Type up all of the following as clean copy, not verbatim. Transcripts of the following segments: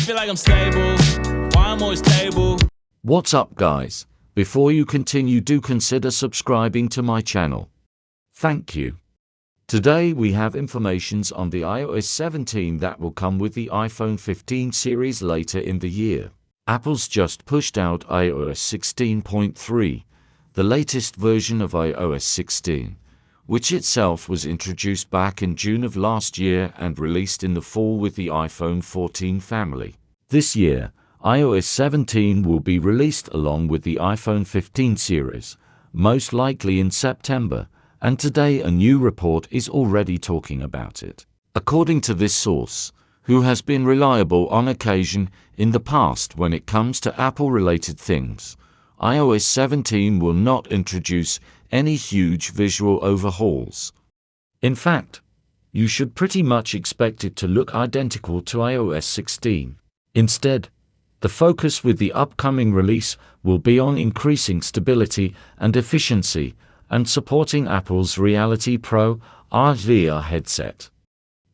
feel like I'm stable, why I'm always stable. What's up, guys? Before you continue, do consider subscribing to my channel. Thank you. Today we have informations on the iOS 17 that will come with the iPhone 15 series later in the year. Apple's just pushed out iOS 16.3, the latest version of iOS 16, which itself was introduced back in June of last year and released in the fall with the iPhone 14 family. This year, iOS 17 will be released along with the iPhone 15 series, most likely in September, and today a new report is already talking about it. According to this source, who has been reliable on occasion in the past when it comes to Apple-related things, iOS 17 will not introduce any huge visual overhauls. In fact, you should pretty much expect it to look identical to iOS 16. Instead, the focus with the upcoming release will be on increasing stability and efficiency and supporting Apple's Reality Pro VR headset.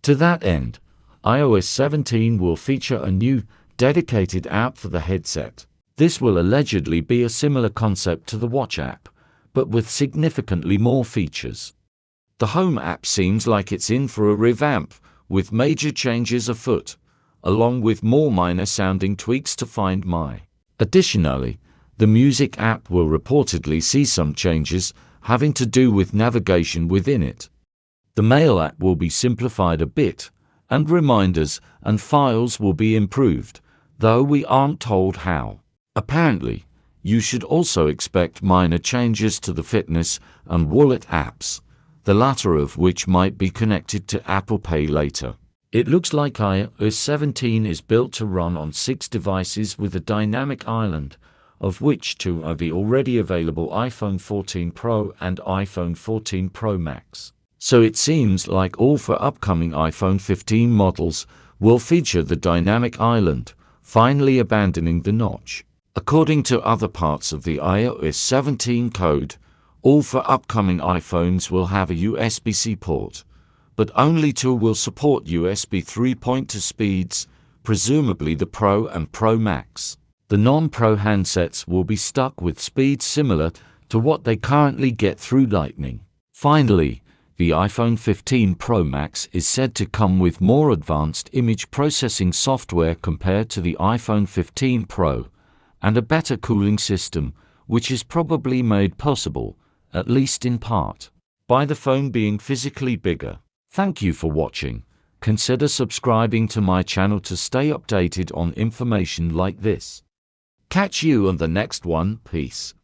To that end, iOS 17 will feature a new, dedicated app for the headset. This will allegedly be a similar concept to the Watch app, but with significantly more features. The Home app seems like it's in for a revamp, with major changes afoot, along with more minor-sounding tweaks to Find My. Additionally, the Music app will reportedly see some changes having to do with navigation within it. The Mail app will be simplified a bit, and reminders and files will be improved, though we aren't told how. Apparently, you should also expect minor changes to the Fitness and Wallet apps, the latter of which might be connected to Apple Pay later. It looks like iOS 17 is built to run on 6 devices with a dynamic island, of which 2 are the already available iPhone 14 Pro and iPhone 14 Pro Max. So it seems like all 4 upcoming iPhone 15 models will feature the dynamic island, finally abandoning the notch. According to other parts of the iOS 17 code, all 4 upcoming iPhones will have a USB-C port, but only 2 will support USB 3.2 speeds, presumably the Pro and Pro Max. The non-Pro handsets will be stuck with speeds similar to what they currently get through Lightning. Finally, the iPhone 15 Pro Max is said to come with more advanced image processing software compared to the iPhone 15 Pro, and a better cooling system, which is probably made possible, at least in part, by the phone being physically bigger. Thank you for watching. Consider subscribing to my channel to stay updated on information like this. Catch you on the next one. Peace.